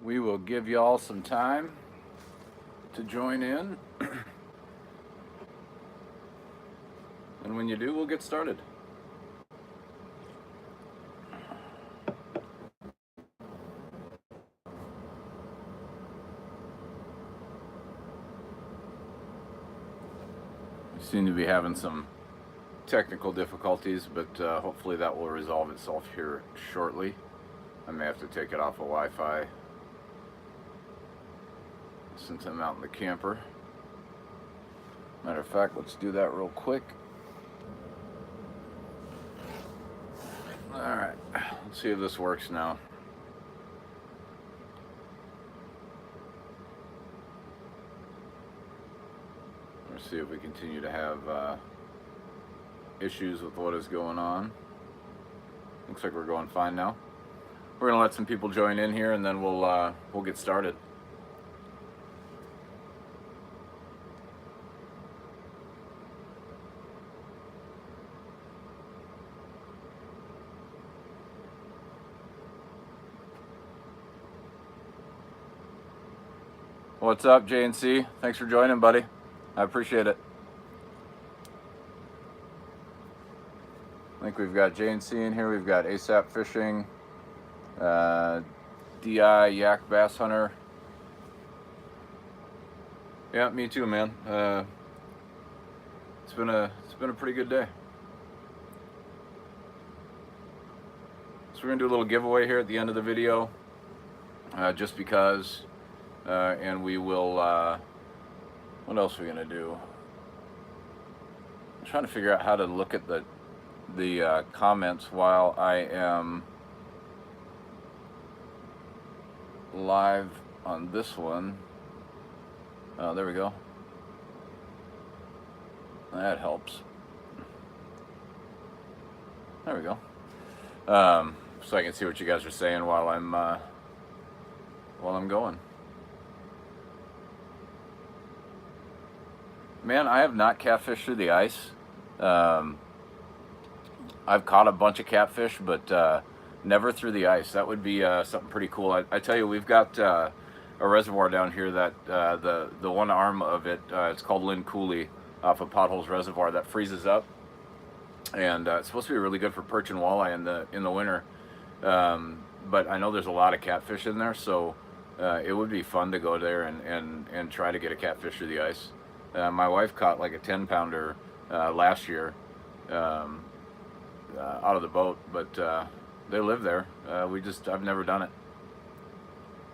We will give y'all some time to join in. And when you do, we'll get started. We seem to be having some technical difficulties, but hopefully that will resolve itself here shortly. I may have to take it off of Wi-Fi since I'm out in the camper. Matter of fact, let's do that real quick. Alright, let's see if this works now. Let's see if we continue to have issues with what is going on. Looks like we're going fine now. We're gonna let some people join in here, and then we'll get started. What's up, J&C? Thanks for joining, buddy. I appreciate it. I think we've got J&C in here. We've got ASAP Fishing, DI Yak Bass Hunter. Yeah, me too, man. It's been a pretty good day. So we're gonna do a little giveaway here at the end of the video, just because. And we will, what else are we gonna do? I'm trying to figure out how to look at the comments while I am live on this one. Oh, there we go. That helps. There we go. So I can see what you guys are saying while I'm going. Man, I have not catfished through the ice. I've caught a bunch of catfish, but never through the ice. That would be something pretty cool. I tell you, we've got a reservoir down here that the one arm of it, it's called Lynn Cooley off of Potholes Reservoir, that freezes up, and it's supposed to be really good for perch and walleye in the winter. But I know there's a lot of catfish in there, so it would be fun to go there and try to get a catfish through the ice. My wife caught like a 10-pounder last year out of the boat, but they live there. I've never done it.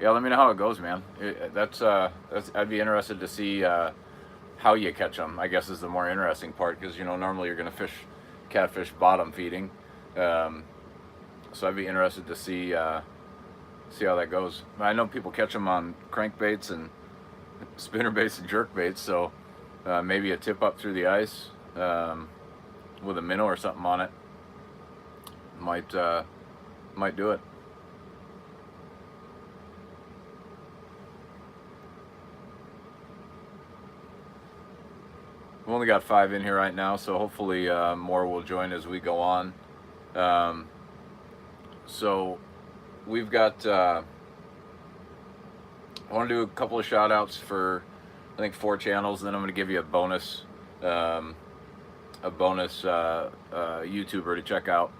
Yeah, let me know how it goes, man. I'd be interested to see how you catch them, I guess, is the more interesting part, because normally you're gonna fish catfish bottom feeding. So I'd be interested to see how that goes. I know people catch them on crankbaits and spinnerbaits and jerkbaits, so maybe a tip up through the ice with a minnow or something on it might do it. We've only got 5 in here right now, so hopefully more will join as we go on. So we've got I want to do a couple of shout outs for I think 4 channels, and then I'm going to give you a bonus YouTuber to check out.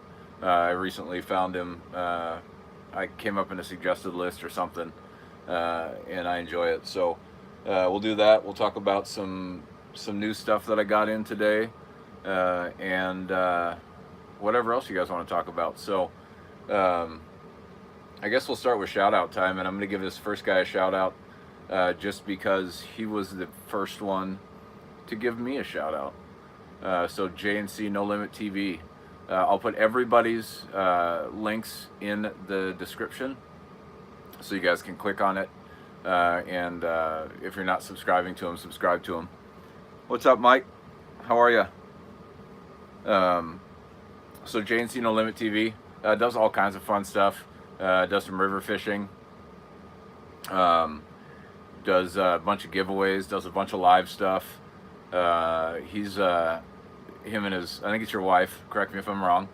I recently found him. I came up in a suggested list or something, and I enjoy it. So we'll do that. We'll talk about some new stuff that I got in today, and whatever else you guys want to talk about. So I guess we'll start with shout out time, and I'm going to give this first guy a shout out just because he was the first one to give me a shout out. So J&C No Limit TV. I'll put everybody's links in the description so you guys can click on it, and if you're not subscribing to him, subscribe to him. What's up, Mike? How are you? So J&C No Limit TV does all kinds of fun stuff. Does some river fishing, does a bunch of giveaways, does a bunch of live stuff. He's him and his, I think it's your wife, correct me if I'm wrong,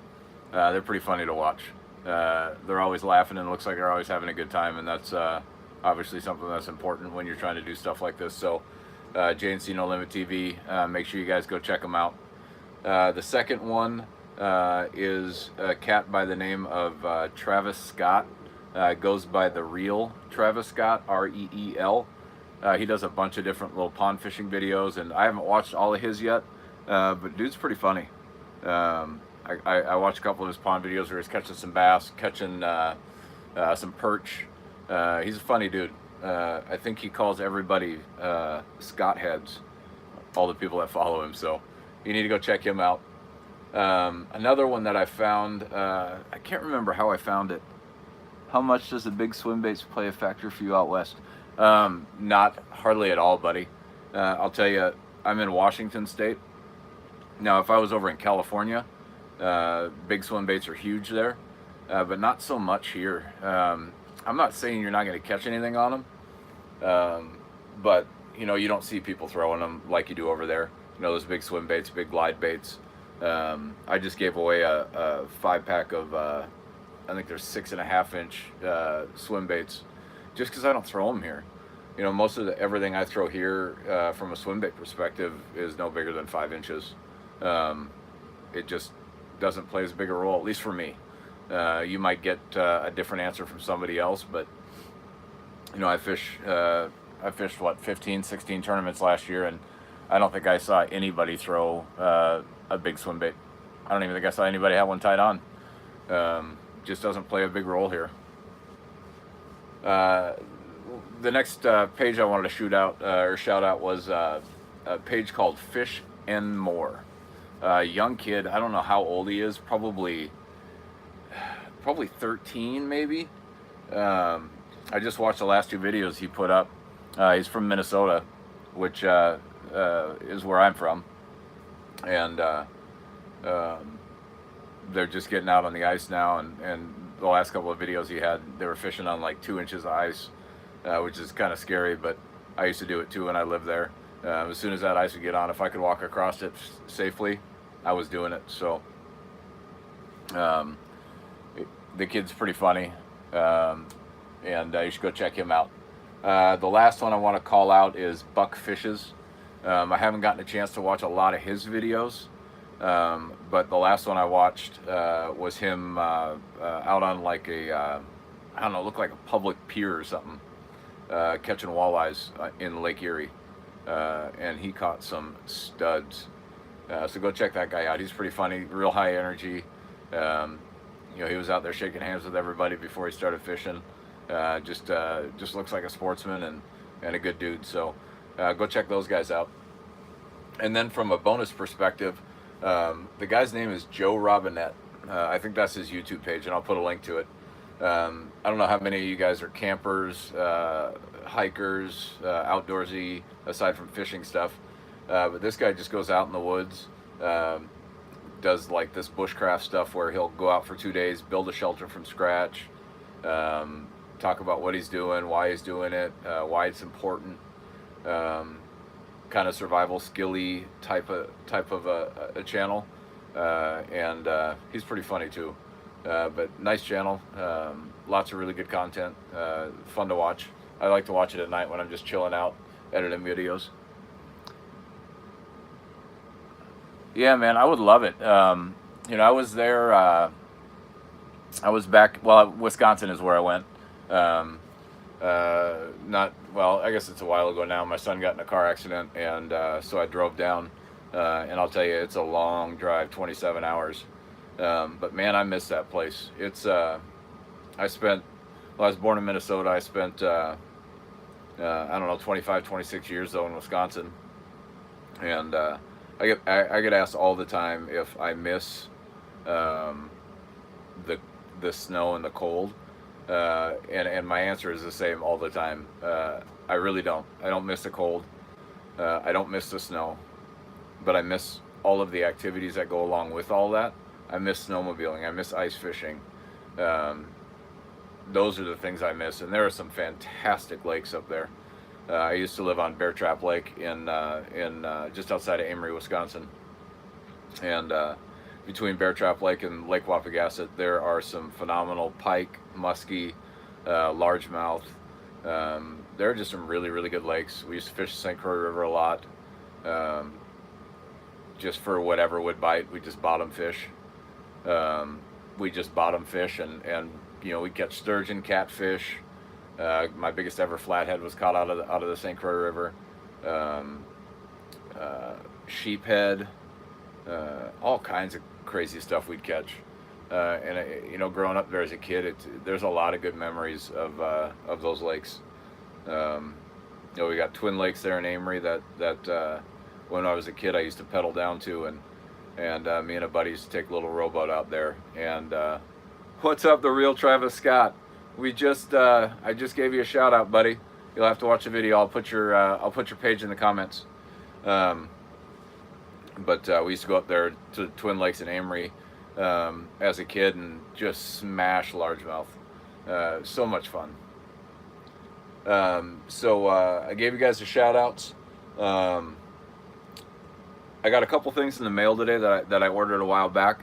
they're pretty funny to watch. They're always laughing, and it looks like they're always having a good time, and that's obviously something that's important when you're trying to do stuff like this. So J&C No Limit TV, make sure you guys go check them out. The second one is a cat by the name of Travis Scott. Goes by TheReel TravisScott, REEL. He does a bunch of different little pond fishing videos, and I haven't watched all of his yet, but dude's pretty funny. I watched a couple of his pond videos where he's catching some bass, catching some perch. He's a funny dude. I think he calls everybody Scott heads, all the people that follow him, so you need to go check him out. Another one that I found, I can't remember how I found it. How much does the big swim baits play a factor for you out west? Not hardly at all, buddy. I'll tell you, I'm in Washington State. Now, if I was over in California, big swim baits are huge there, but not so much here. I'm not saying you're not going to catch anything on them, but you know, you don't see people throwing them like you do over there. You know, those big swim baits, big glide baits. I just gave away a 5-pack of, I think there's 6.5 inch swim baits, just because I don't throw them here. You know, most of everything I throw here from a swim bait perspective is no bigger than 5 inches. It just doesn't play as big a role, at least for me. You might get a different answer from somebody else, but you know, I fished what, 15, 16 tournaments last year, and I don't think I saw anybody throw a big swim bait. I don't even think I saw anybody have one tied on. Just doesn't play a big role here. The next page I wanted to shout out was a page called FishNMore. Young kid, I don't know how old he is, probably 13 maybe. I just watched the last 2 videos he put up. He's from Minnesota, which is where I'm from, and they're just getting out on the ice now, and the last couple of videos he had, they were fishing on like 2 inches of ice, which is kind of scary, but I used to do it too when I lived there. As soon as that ice would get on, if I could walk across it safely, I was doing it. So the kid's pretty funny, and you should go check him out. The last one I want to call out is Buck Fishes. I haven't gotten a chance to watch a lot of his videos, but the last one I watched was him out on like a, I don't know, looked like a public pier or something, catching walleyes in Lake Erie, and he caught some studs. So go check that guy out. He's pretty funny, real high energy. You know, he was out there shaking hands with everybody before he started fishing. Just looks like a sportsman and a good dude. So go check those guys out. And then from a bonus perspective, the guy's name is Joe Robinet. I think that's his YouTube page, and I'll put a link to it. I don't know how many of you guys are campers, hikers, outdoorsy, aside from fishing stuff. But this guy just goes out in the woods, does like this bushcraft stuff where he'll go out for 2 days, build a shelter from scratch, talk about what he's doing, why he's doing it, why it's important, kind of survival skilly type of a channel, and he's pretty funny too. But nice channel, lots of really good content, fun to watch. I like to watch it at night when I'm just chilling out, editing videos. Yeah, man, I would love it. You know, I was there, I was back, well, Wisconsin is where I went. Not, well, I guess it's a while ago now. My son got in a car accident, and so I drove down, and I'll tell you, it's a long drive, 27 hours. But man, I miss that place. It's, I was born in Minnesota. I spent, I don't know, 25, 26 years though in Wisconsin. And, I get asked all the time if I miss the snow and the cold, and my answer is the same all the time. I really don't. I don't miss the cold. I don't miss the snow, but I miss all of the activities that go along with all that. I miss snowmobiling. I miss ice fishing. Those are the things I miss, and there are some fantastic lakes up there. I used to live on Bear Trap Lake in just outside of Amory, Wisconsin, and between Bear Trap Lake and Lake Wapagasset, there are some phenomenal pike, muskie, largemouth, There are just some really, really good lakes. We used to fish the St. Croix River a lot. Um, just for whatever would bite, we just bottom fish. We just bottom fish, and you know, we catch sturgeon, catfish. My biggest ever flathead was caught out of the St. Croix River. Um, Sheephead, all kinds of crazy stuff we'd catch. You know, growing up there as a kid, there's a lot of good memories of those lakes. You know, we got twin lakes there in Amory that when I was a kid I used to pedal down to, and me and a buddy used to take a little rowboat out there. And what's up, TheReel TravisScott? I just gave you a shout out, buddy. You'll have to watch the video. I'll put your page in the comments. But we used to go up there to Twin Lakes in Amory as a kid and just smash largemouth. So much fun. I gave you guys the shout outs. I got a couple things in the mail today that I ordered a while back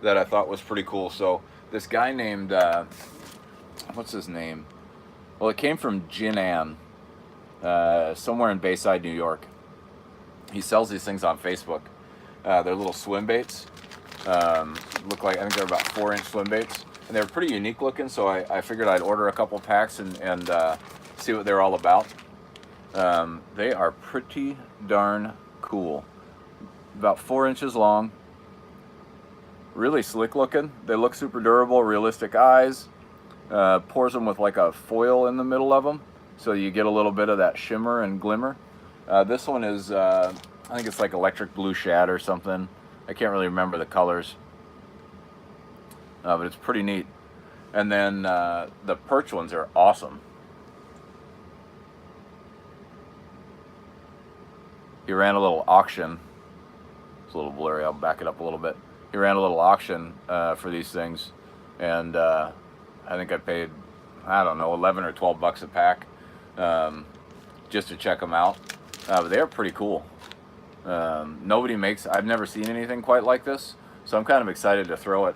that I thought was pretty cool. So this guy named, what's his name? Well, it came from Jinan, somewhere in Bayside, New York. He sells these things on Facebook. They're little swim baits. Look like, I think they're about 4-inch swim baits. And they're pretty unique looking, so I figured I'd order a couple packs and see what they're all about. They are pretty darn cool. About 4 inches long. Really slick looking. They look super durable, realistic eyes. Pours them with like a foil in the middle of them, so you get a little bit of that shimmer and glimmer. This one is, I think it's like electric blue shad or something. I can't really remember the colors, but it's pretty neat. And then the perch ones are awesome. He ran a little auction. It's a little blurry, I'll back it up a little bit. He ran a little auction for these things, and I think I paid, I don't know, 11 or 12 bucks a pack just to check them out. But they are pretty cool. Nobody makes, I've never seen anything quite like this, so I'm kind of excited to throw it.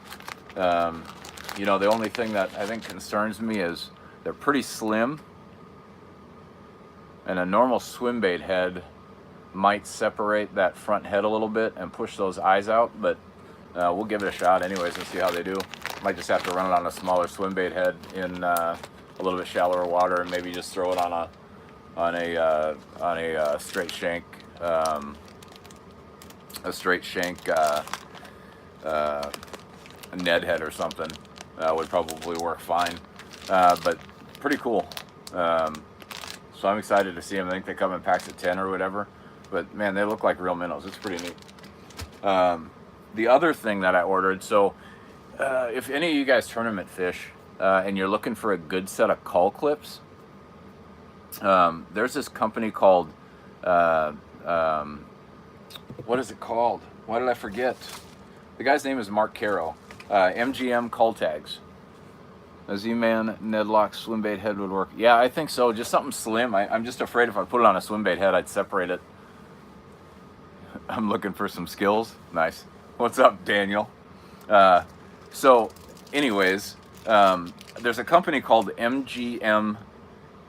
You know, the only thing that I think concerns me is they're pretty slim, and a normal swim bait head might separate that front head a little bit and push those eyes out, but we'll give it a shot anyways and see how they do. Might just have to run it on a smaller swim bait head in a little bit shallower water, and maybe just throw it on a straight shank, Ned head or something. Would probably work fine, but pretty cool. So I'm excited to see them. I think they come in packs of 10 or whatever, but man, they look like real minnows. It's pretty neat. The other thing that I ordered, so if any of you guys tournament fish and you're looking for a good set of call clips, there's this company called, what is it called? Why did I forget? The guy's name is Mark Caro. MGM Call Tags. A Z-Man Nedlock swim bait head would work. Yeah, I think so. Just something slim. I'm just afraid if I put it on a swim bait head, I'd separate it. I'm looking for some skills. Nice. What's up, Daniel? So, anyways, there's a company called MGM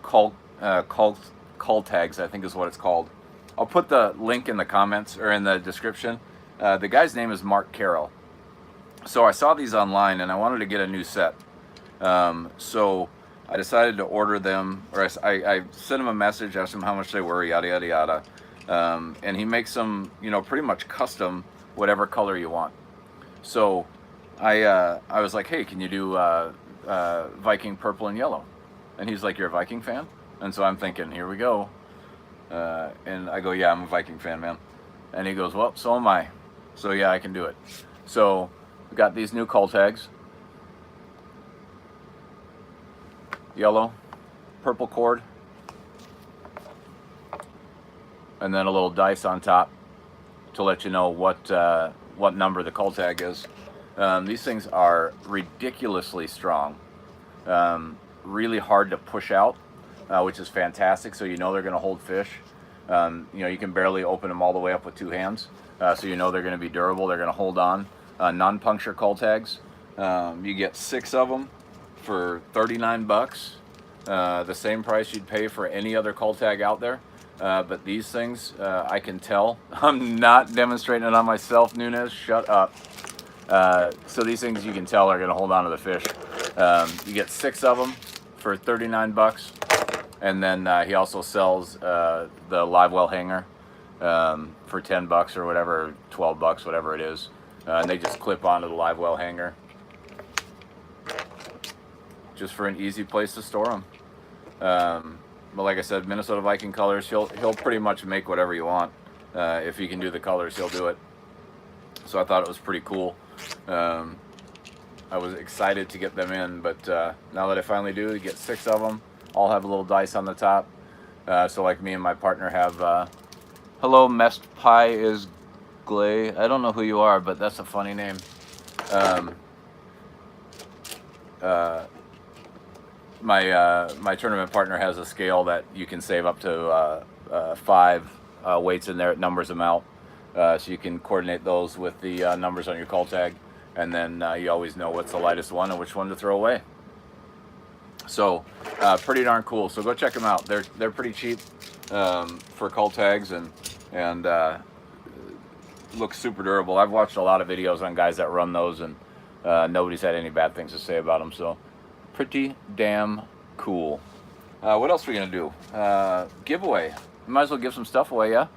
Call Tags, I think is what it's called. I'll put the link in the comments or in the description. The guy's name is Mark Caro. So I saw these online and I wanted to get a new set. So I decided to order them, or I sent him a message, asked him how much they were, yada, yada, yada. And he makes them, you know, pretty much custom, whatever color you want. So I was like, hey, can you do Viking purple and yellow? And he's like, you're a Viking fan? And so I'm thinking, here we go. And I go, yeah, I'm a Viking fan, man. And he goes, well, so am I. So yeah, I can do it. So we got these new call tags. Yellow, purple cord, and then a little dice on top to let you know what number the call tag is. These things are ridiculously strong, really hard to push out, which is fantastic. So you know they're going to hold fish. You know, you can barely open them all the way up with 2 hands, so you know they're going to be durable. They're going to hold on. Non-puncture call tags. You get 6 of them for 39 bucks. the same price you'd pay for any other cull tag out there. But these things, I can tell. I'm not demonstrating it on myself, Nunez. Shut up. So these things you can tell are going to hold on to the fish. You get 6 of them for 39 bucks. And then he also sells the live well hanger for 10 bucks or whatever, 12 bucks, whatever it is. And they just clip onto the live well hanger. Just for an easy place to store them. But like I said, Minnesota Viking colors, he'll pretty much make whatever you want. If he can do the colors, he'll do it. So I thought it was pretty cool. I was excited to get them in, but now that I finally do, you get 6 of them. All have a little dice on the top. So like me and my partner have, hello, Mest Pie is Glay. I don't know who you are, but that's a funny name. My tournament partner has a scale that you can save up to 5 weights in there. It numbers them out, so you can coordinate those with the numbers on your call tag, and then you always know what's the lightest one and which one to throw away. So pretty darn cool. So go check them out. They're pretty cheap for call tags and look super durable. I've watched a lot of videos on guys that run those, and nobody's had any bad things to say about them. So pretty damn cool. What else are we gonna do? Giveaway. Might as well give some stuff away, yeah?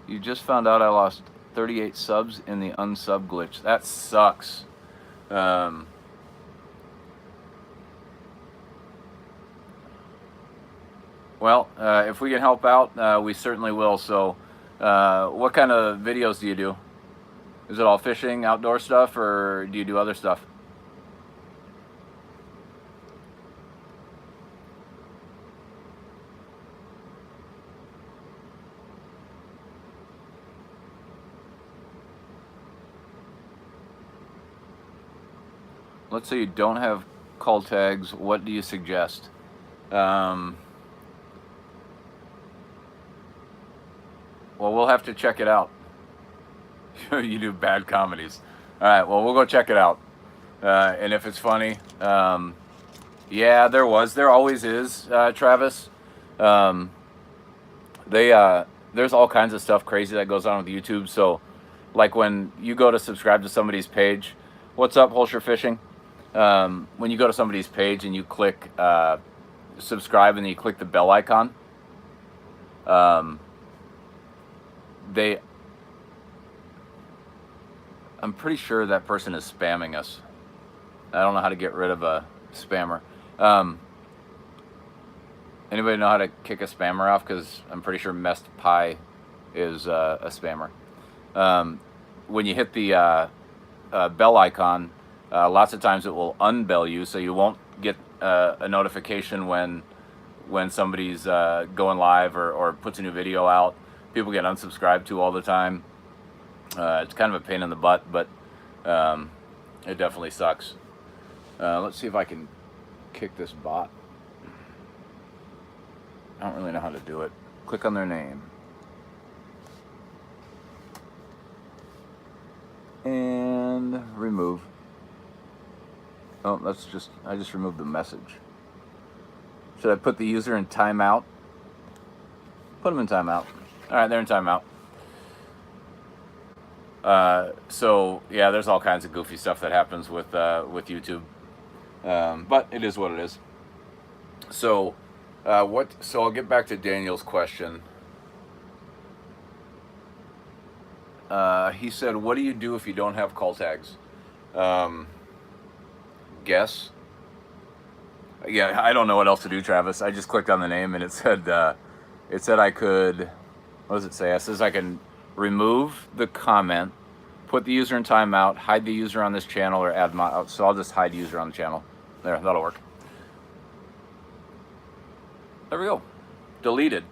You just found out I lost 38 subs in the unsub glitch. That sucks. Well, if we can help out, we certainly will. So, what kind of videos do you do? Is it all fishing, outdoor stuff, or do you do other stuff? Let's say you don't have call tags. What do you suggest? Well, we'll have to check it out. You do bad comedies. All right, well, we'll go check it out. And if it's funny, yeah, there always is, Travis. There's all kinds of stuff crazy that goes on with YouTube. So, like when you go to subscribe to somebody's page, what's up, Holscher Fishing? When you go to somebody's page and you click subscribe and then you click the bell icon, I'm pretty sure that person is spamming us. I don't know how to get rid of a spammer. Anybody know how to kick a spammer off? Because I'm pretty sure Mest Pie is a spammer. When you hit the bell icon, lots of times it will unbell you, so you won't get a notification when somebody's going live or puts a new video out. People get unsubscribed to all the time. It's kind of a pain in the butt, but it definitely sucks. Let's see if I can kick this bot. I don't really know how to do it. Click on their name. And remove. Oh, I just removed the message. Should I put the user in timeout? Put them in timeout. All right, they're in timeout. So yeah, there's all kinds of goofy stuff that happens with YouTube, but it is what it is. So, So I'll get back to Daniel's question. He said, "What do you do if you don't have call tags?" Guess. Yeah, I don't know what else to do, Travis. I just clicked on the name and it said I could. What does it say? It says I can remove the comment, put the user in timeout, hide the user on this channel, or add mod. So I'll just hide user on the channel. There, that'll work. There we go. Deleted.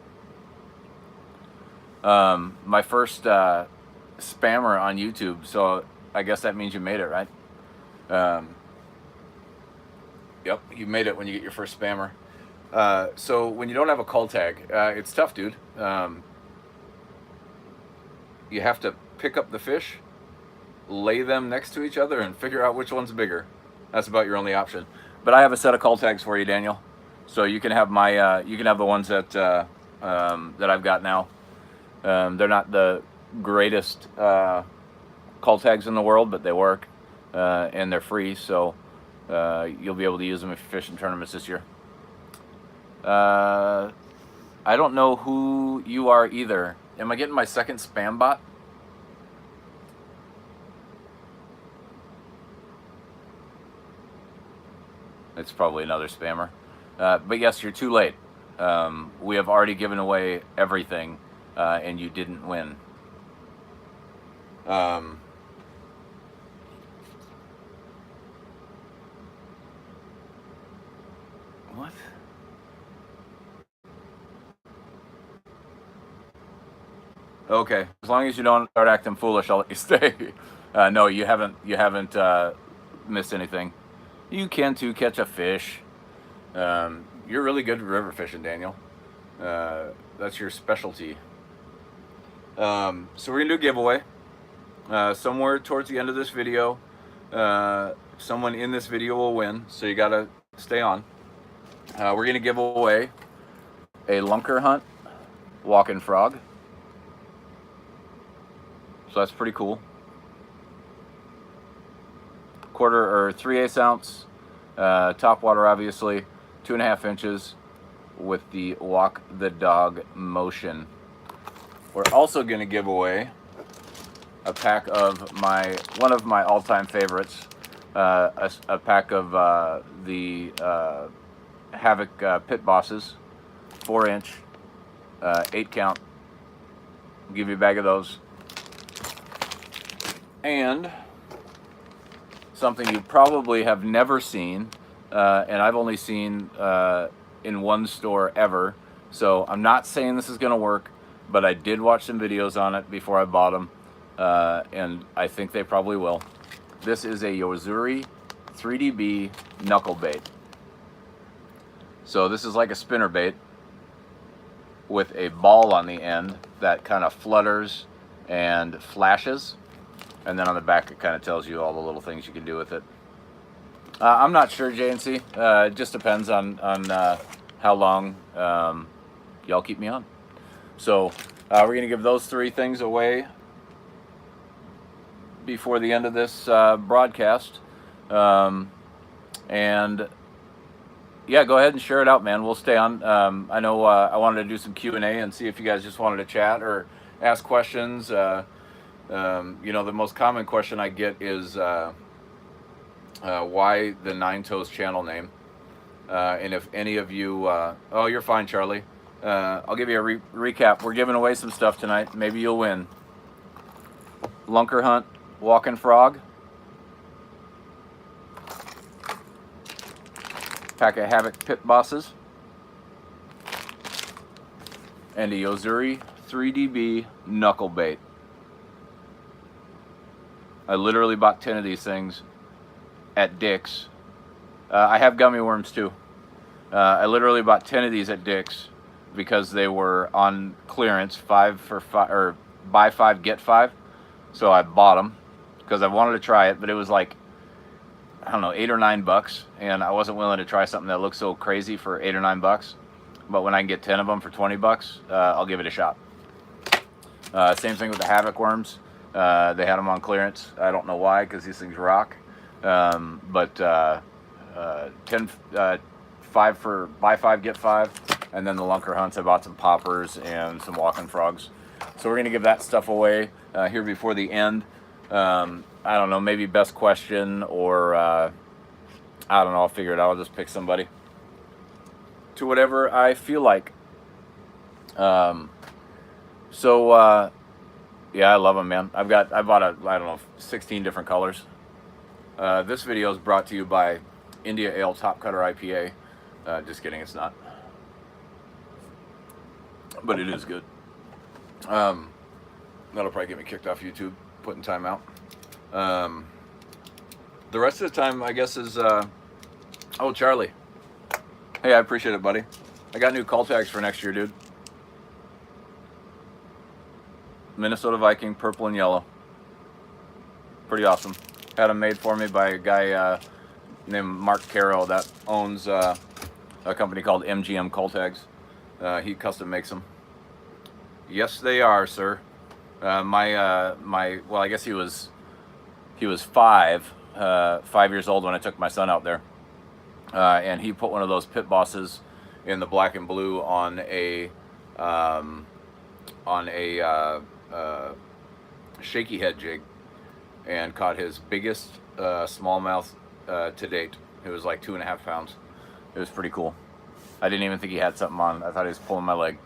My first spammer on YouTube. So I guess that means you made it, right? Yep, you made it when you get your first spammer. So when you don't have a call tag, it's tough, dude. You have to pick up the fish, lay them next to each other, and figure out which one's bigger. That's about your only option. But I have a set of call tags for you, Daniel. So you can have my you can have the ones that that I've got now. They're not the greatest call tags in the world, but they work and they're free. So you'll be able to use them if you're fishing tournaments this year. I don't know who you are either. Am I getting my second spam bot? It's probably another spammer. But yes, you're too late. We have already given away everything, and you didn't win. What? Okay, as long as you don't start acting foolish, I'll let you stay. No, you haven't missed anything. You can too catch a fish. You're really good at river fishing, Daniel. That's your specialty. So we're gonna do a giveaway. Somewhere towards the end of this video, someone in this video will win, so you gotta stay on. We're gonna give away a Lunker Hunt walking frog. So that's pretty cool. 1/4 or 3/8 ounce, top water obviously, 2.5 inches with the walk the dog motion. We're also going to give away a pack of one of my all-time favorites, a pack of the Havoc Pit Bosses, 4-inch, 8 count. I'll give you a bag of those. And something you probably have never seen, and I've only seen in one store ever, so I'm not saying this is going to work, but I did watch some videos on it before I bought them, and I think they probably will. This is a Yozuri 3DB knuckle bait. So this is like a spinner bait with a ball on the end that kind of flutters and flashes. And then on the back, it kind of tells you all the little things you can do with it. I'm not sure, J&C. It just depends on how long y'all keep me on. So we're going to give those 3 things away before the end of this broadcast. And yeah, go ahead and share it out, man. We'll stay on. I know I wanted to do some Q&A and see if you guys just wanted to chat or ask questions. You know, the most common question I get is why the Nine Toes channel name. And if any of you, oh, you're fine, Charlie. I'll give you a recap. We're giving away some stuff tonight. Maybe you'll win. Lunker Hunt walking frog. Pack of Havoc Pit Bosses. And a Yozuri 3DB knuckle bait. I literally bought 10 of these things at Dick's. I have gummy worms too. I literally bought 10 of these at Dick's because they were on clearance, 5 for 5, or buy 5 get 5. So I bought them because I wanted to try it, but it was like, I don't know, $8 or $9, and I wasn't willing to try something that looked so crazy for $8 or $9. But when I can get 10 of them for $20, I'll give it a shot. Same thing with the Havoc worms. They had them on clearance. I don't know why, because these things rock. But 5 for buy 5 get 5, and then the Lunker Hunts. I bought some poppers and some walking frogs. So we're gonna give that stuff away here before the end. I don't know, maybe best question, or I don't know. I'll figure it out. I'll just pick somebody to whatever I feel like. Yeah, I love them, man. I bought I don't know, 16 different colors. This video is brought to you by India Ale Top Cutter IPA. Just kidding, it's not. But it is good. That'll probably get me kicked off YouTube, putting time out. The rest of the time, I guess, is... oh, Charlie. Hey, I appreciate it, buddy. I got new call tags for next year, dude. Minnesota Viking, purple and yellow. Pretty awesome. Had them made for me by a guy named Mark Caro. That owns a company called MGM Call Tags. He custom makes them. Yes, they are, sir. Well, I guess he was 5 years old when I took my son out there, and he put one of those pit bosses in the black and blue on a shaky head jig, and caught his biggest smallmouth to date. It was like 2.5 pounds. It was pretty cool. I didn't even think he had something on. I thought he was pulling my leg.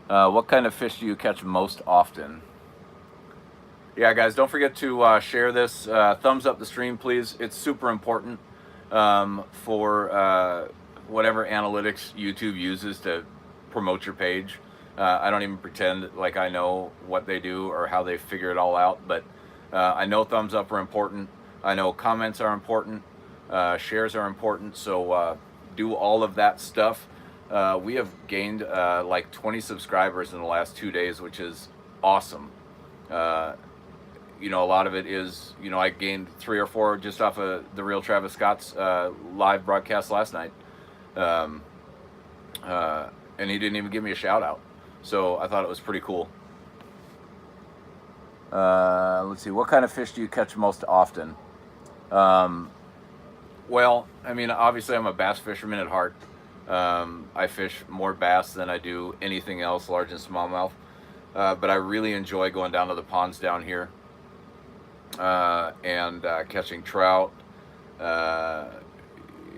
What kind of fish do you catch most often? Yeah, guys, don't forget to share this. Thumbs up the stream, please. It's super important for whatever analytics YouTube uses to promote your page. I don't even pretend like I know what they do or how they figure it all out, but I know thumbs up are important. I know comments are important. Shares are important. So do all of that stuff. We have gained like 20 subscribers in the last 2 days, which is awesome. You know, a lot of it is, you know, I gained 3 or 4 just off of TheReel TravisScott's live broadcast last night. And he didn't even give me a shout out. So I thought it was pretty cool. Let's see, what kind of fish do you catch most often? Well, I mean, obviously I'm a bass fisherman at heart. I fish more bass than I do anything else, large and smallmouth. But I really enjoy going down to the ponds down here and catching trout.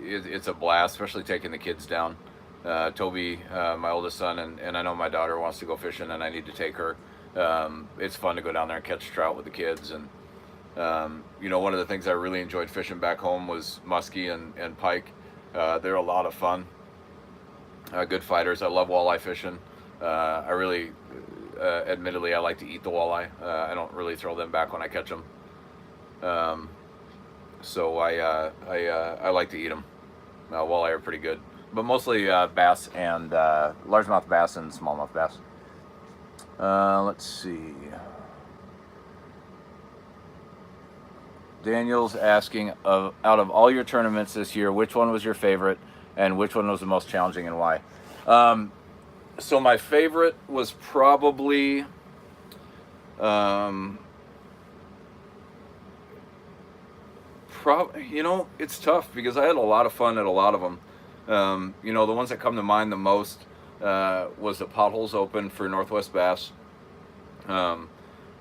It's a blast, especially taking the kids down. Toby, my oldest son, and I know my daughter wants to go fishing, and I need to take her. It's fun to go down there and catch trout with the kids. And you know, one of the things I really enjoyed fishing back home was muskie and pike. They're a lot of fun. Good fighters. I love walleye fishing. I really, admittedly, I like to eat the walleye. I don't really throw them back when I catch them. So I like to eat them. Walleye are pretty good, but mostly bass and largemouth bass and smallmouth bass. Let's see. Daniel's asking, out of all your tournaments this year, which one was your favorite, and which one was the most challenging, and why? So my favorite was probably you know, it's tough because I had a lot of fun at a lot of them. You know, the ones that come to mind the most was the Potholes Open for Northwest Bass.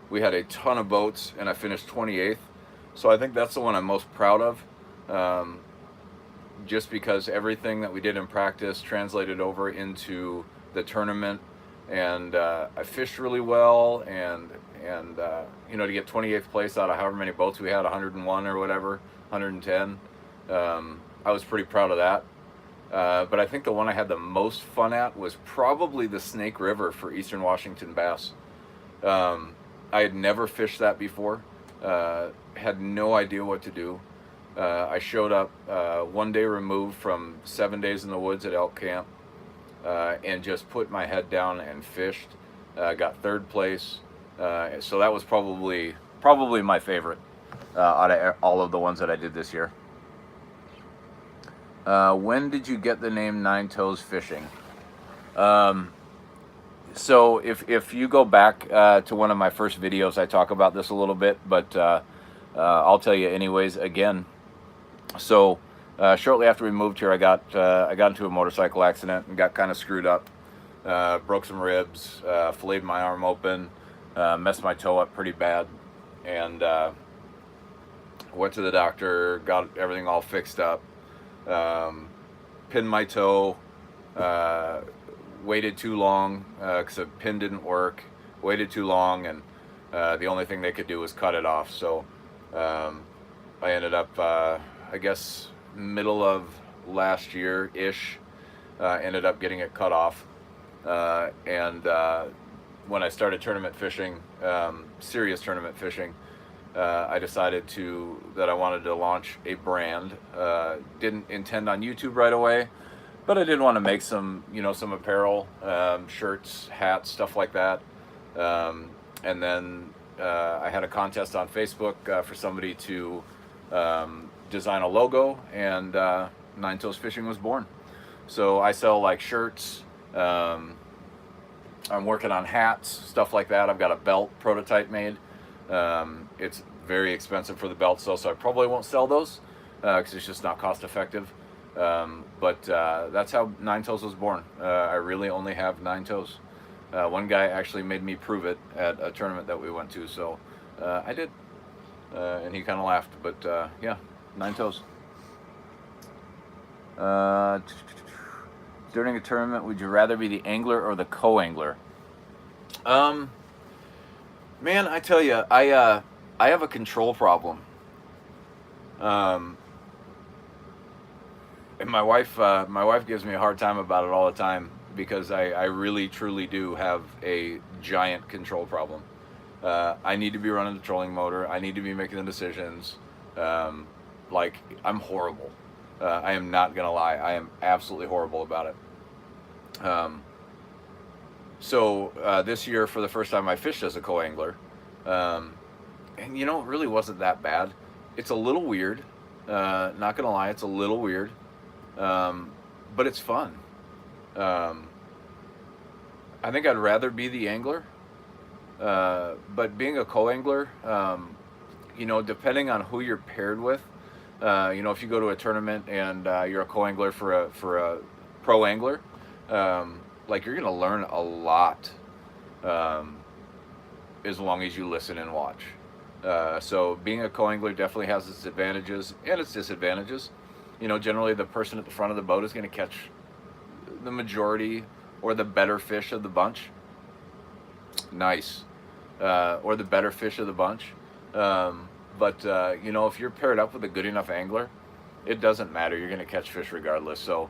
We had a ton of boats, and I finished 28th. So I think that's the one I'm most proud of, just because everything that we did in practice translated over into the tournament, and I fished really well, and you know, to get 28th place out of however many boats we had, 101 or whatever, 110, I was pretty proud of that. But I think the one I had the most fun at was probably the Snake River for Eastern Washington bass. I had never fished that before. Had no idea what to do. I showed up 1 day removed from 7 days in the woods at elk camp, and just put my head down and fished. Got 3rd place. So that was probably my favorite out of all of the ones that I did this year. When did you get the name Nine Toes Fishing? So if you go back to one of my first videos, I talk about this a little bit, but I'll tell you anyways again. So shortly after we moved here, I got into a motorcycle accident and got kind of screwed up. Broke some ribs, filleted my arm open, messed my toe up pretty bad, and went to the doctor, got everything all fixed up, pinned my toe, waited too long because the pin didn't work, waited too long, and the only thing they could do was cut it off. So I ended up, I guess, middle of last year-ish, ended up getting it cut off. And when I started tournament fishing, serious tournament fishing, I decided that I wanted to launch a brand. Didn't intend on YouTube right away, but I did want to make some, some apparel, shirts, hats, stuff like that. And then I had a contest on Facebook for somebody to design a logo, and Nine Toes Fishing was born. So I sell like shirts. I'm working on hats, stuff like that. I've got a belt prototype made. It's very expensive for the belt, so I probably won't sell those because it's just not cost effective. But that's how Nine Toes was born. I really only have 9 toes. One guy actually made me prove it at a tournament that we went to, so I did. And he kind of laughed, but yeah, 9 toes. During a tournament, would you rather be the angler or the co-angler? Man, I tell you, I have a control problem. And my wife gives me a hard time about it all the time because I really truly do have a giant control problem. I need to be running the trolling motor. I need to be making the decisions. Like, I'm horrible. I am not gonna lie. I am absolutely horrible about it. So this year, for the first time, I fished as a co-angler, and you know, it really wasn't that bad. It's a little weird. Not gonna lie, it's a little weird, but it's fun. I think I'd rather be the angler, but being a co-angler, you know, depending on who you're paired with, you know, if you go to a tournament and you're a co-angler for a pro angler, like, you're gonna learn a lot as long as you listen and watch. So being a co-angler definitely has its advantages and its disadvantages. You know, generally the person at the front of the boat is going to catch the majority or the better fish of the bunch. Nice. Or the better fish of the bunch. But you know, if you're paired up with a good enough angler, it doesn't matter. You're going to catch fish regardless. So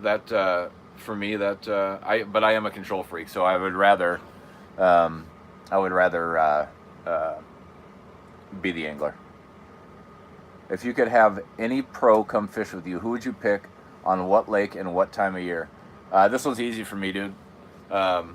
that for me, that but I am a control freak, so I would rather be the angler. If you could have any pro come fish with you, who would you pick, on what lake, and what time of year? This one's easy for me, dude. The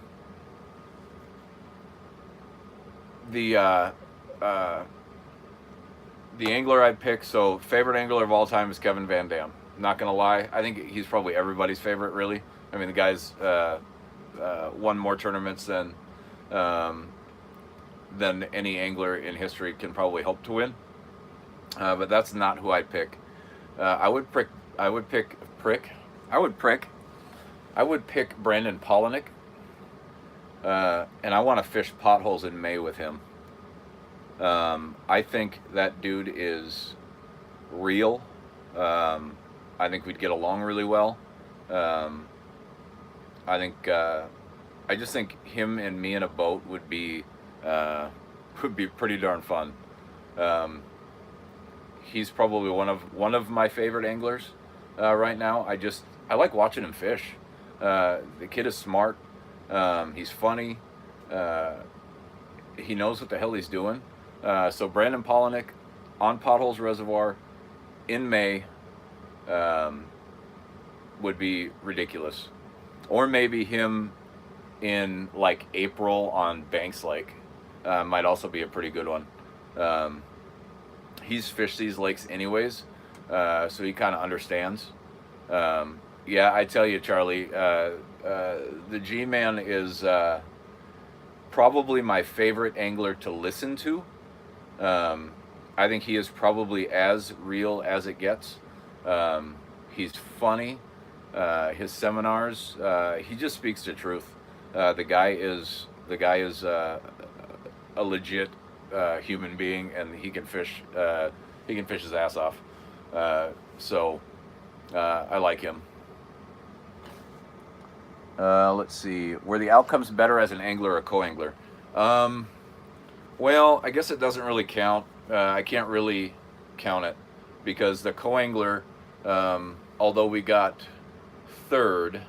angler I'd pick, so favorite angler of all time is Kevin Van Dam. Not gonna lie, I think he's probably everybody's favorite, really. I mean, the guy's won more tournaments than any angler in history can probably hope to win. But that's not who I'd pick. I would pick Brandon Polinick, and I want to fish potholes in May with him. I think that dude is real. I think we'd get along really well. I just think him and me in a boat would be pretty darn fun. He's probably one of my favorite anglers right now. I like watching him fish. The kid is smart. He's funny. He knows what the hell he's doing. So Brandon Polinick on Potholes Reservoir in May would be ridiculous. Or maybe him in like April on Banks Lake might also be a pretty good one. He's fished these lakes anyways, so he kind of understands. Yeah, I tell you, Charlie, the G-Man is probably my favorite angler to listen to. I think he is probably as real as it gets. He's funny. His seminars, he just speaks the truth. The guy is a legit human being, and he can fish his ass off. So I like him. Let's see. Were the outcomes better as an angler or co-angler? Well, I guess it doesn't really count. I can't really count it because the co-angler, although we got third.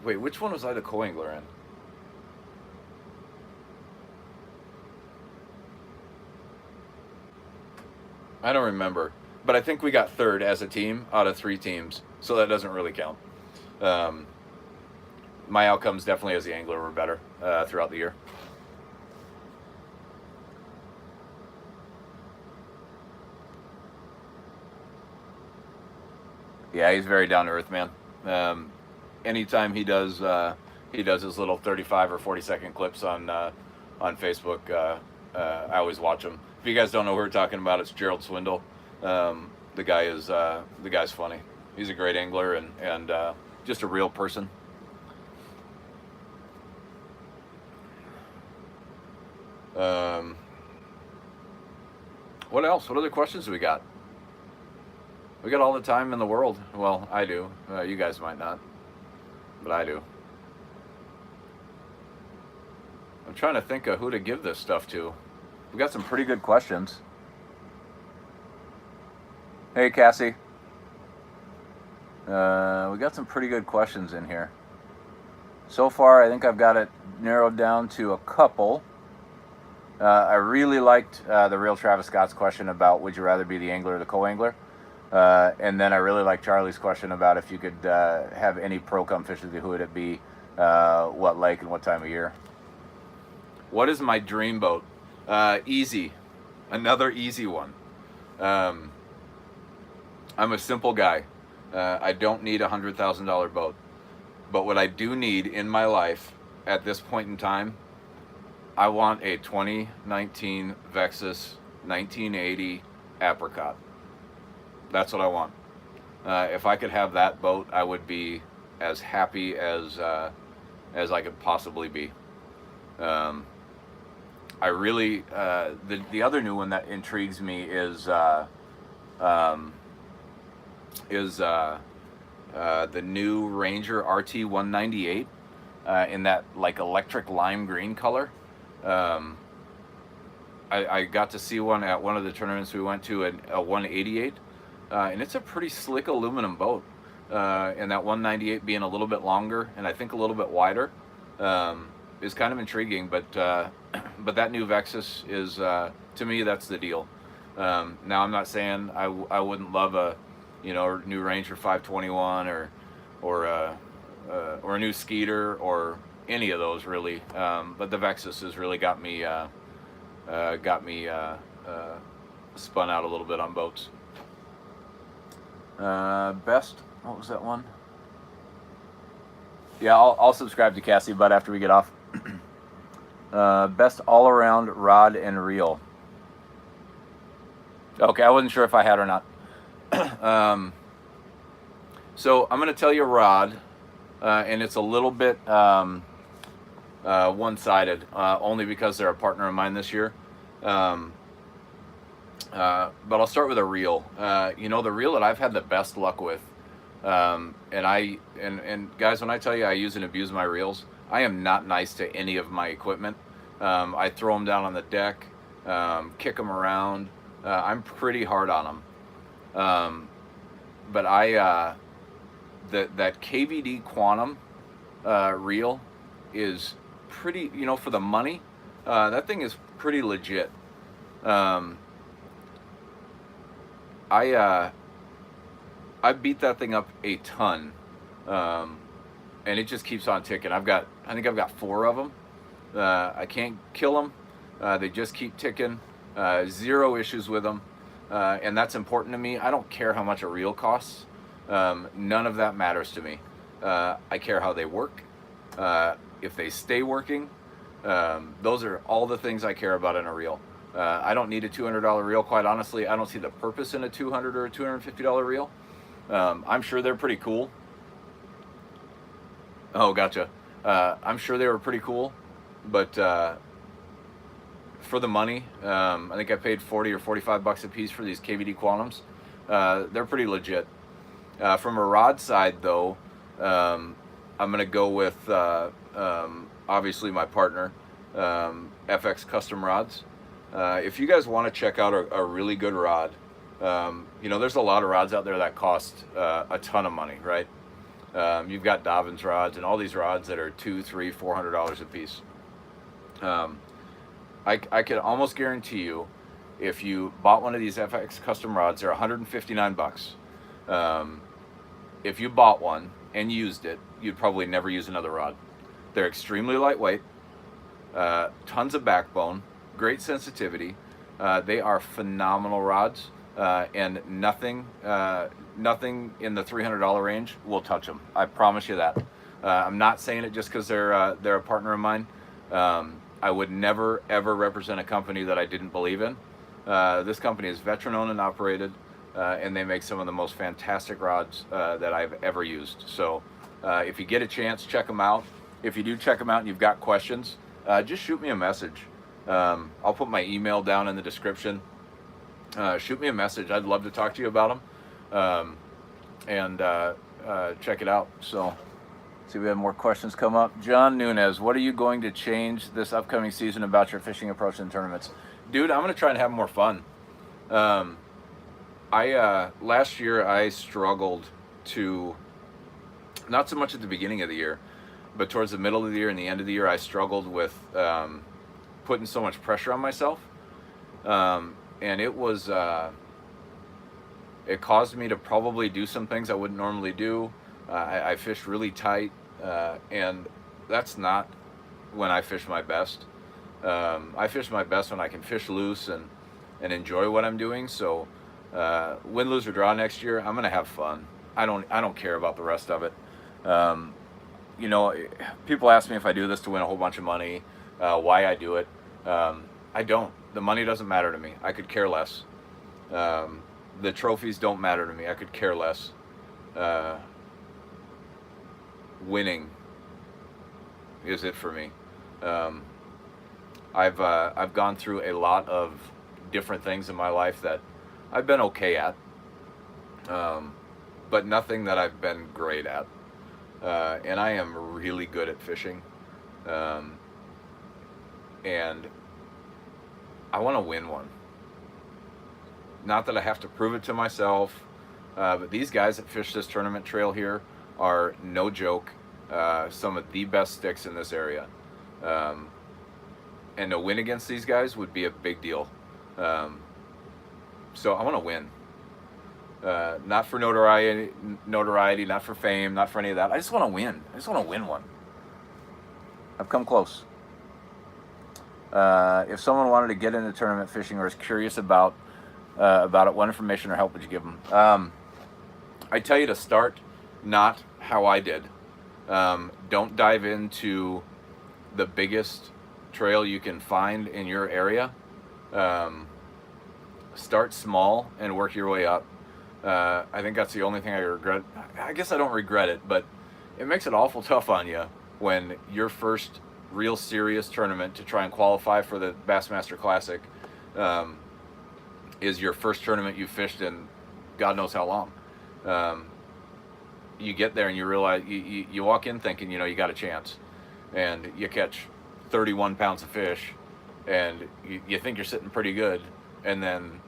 Wait, which one was I the co-angler in? I don't remember, but I think we got third as a team out of 3 teams, so that doesn't really count. My outcomes definitely as the angler were better throughout the year. Yeah, he's very down to earth, man. Anytime he does his little 35 or 40-second clips on Facebook, I always watch them. If you guys don't know who we're talking about, it's Gerald Swindle. The guy's funny. He's a great angler and just a real person. What else? What other questions do we got? We got all the time in the world. Well, I do. You guys might not, but I do. I'm trying to think of who to give this stuff to. We got some pretty good questions. Hey, Cassie. We got some pretty good questions in here. So far, I think I've got it narrowed down to a couple. I really liked TheReel TravisScott's question about would you rather be the angler or the co-angler? And then I really like Charlie's question about if you could have any pro come fish with you, who would it be, what lake, and what time of year? What is my dream boat? Easy. Another easy one. I'm a simple guy. I don't need a $100,000 boat. But what I do need in my life at this point in time, I want a 2019 Vexus 1980 Apricot. That's what I want. If I could have that boat, I would be as happy as I could possibly be. I really the other new one that intrigues me is the new Ranger RT 198 in that like electric lime green color. I got to see one at one of the tournaments we went to, a 188, and it's a pretty slick aluminum boat. And that 198 being a little bit longer and I think a little bit wider is kind of intriguing. But that new Vexus is, to me, that's the deal. Now I'm not saying I wouldn't love a new Ranger 521 or a new Skeeter or any of those really. But the Vexus has really got me spun out a little bit on boats. Best, what was that one? Yeah, I'll subscribe to Cassie, but after we get off. Best all-around rod and reel. Okay, I wasn't sure if I had or not. So I'm going to tell you rod, and it's a little bit one-sided, only because they're a partner of mine this year. But I'll start with a reel. The reel that I've had the best luck with, and guys, when I tell you I use and abuse my reels, I am not nice to any of my equipment. I throw them down on the deck, kick them around. I'm pretty hard on them. But that KVD Quantum reel is pretty, for the money, that thing is pretty legit. I beat that thing up a ton, and it just keeps on ticking. I think I've got 4 of them. I can't kill them. They just keep ticking. Zero issues with them, and that's important to me. I don't care how much a reel costs. None of that matters to me. I care how they work, if they stay working. Those are all the things I care about in a reel. I don't need a $200 reel, quite honestly. I don't see the purpose in a $200 or a $250 reel. I'm sure they're pretty cool. Oh, gotcha. I'm sure they were pretty cool, but for the money, I think I paid 40 or 45 bucks a piece for these KVD Quantums. They're pretty legit. From a rod side, though, I'm going to go with, obviously, my partner, FX Custom Rods. If you guys want to check out a really good rod, there's a lot of rods out there that cost a ton of money, right? You've got Dobbins rods and all these rods that are $200, $300, $400 a piece. I could almost guarantee you, if you bought one of these FX Custom rods, they're 159 bucks. If you bought one and used it, you'd probably never use another rod. They're extremely lightweight, tons of backbone, great sensitivity. They are phenomenal rods. and nothing in the $300 range will touch them. I promise you that. I'm not saying it just because they're a partner of mine. I would never ever represent a company that I didn't believe in. This company is veteran owned and operated, and they make some of the most fantastic rods that I've ever used. So if you get a chance, check them out. If you do check them out and you've got questions, just shoot me a message. I'll put my email down in the description. Shoot me a message. I'd love to talk to you about them, and check it out. So, see if we have more questions come up. John Nunez, what are you going to change this upcoming season about your fishing approach in tournaments? Dude, I'm going to try and have more fun. Last year I struggled to, not so much at the beginning of the year, but towards the middle of the year and the end of the year, I struggled with putting so much pressure on myself. And it was, it caused me to probably do some things I wouldn't normally do. I fished really tight, and that's not when I fish my best. I fish my best when I can fish loose and enjoy what I'm doing. So win, lose, or draw next year, I'm gonna have fun. I don't care about the rest of it. You know, people ask me if I do this to win a whole bunch of money, why I do it. I don't. The money doesn't matter to me. I could care less. The trophies don't matter to me. I could care less. Winning is it for me. I've gone through a lot of different things in my life that I've been okay at, but nothing that I've been great at. And I am really good at fishing, and I want to win one. Not that I have to prove it to myself, but these guys that fish this tournament trail here are, no joke, some of the best sticks in this area. And to win against these guys would be a big deal. So I want to win. Not for notoriety, not for fame, not for any of that. I just want to win. I just want to win one. I've come close. If someone wanted to get into tournament fishing or is curious about it, what information or help would you give them? I tell you to start not how I did. Don't dive into the biggest trail you can find in your area. Start small and work your way up. I think that's the only thing I regret. I guess I don't regret it, but it makes it awful tough on you when your first real serious tournament to try and qualify for the Bassmaster Classic is your first tournament you fished in God knows how long. You get there and you realize, you walk in thinking, you know, you got a chance, and you catch 31 pounds of fish, and you think you're sitting pretty good, and then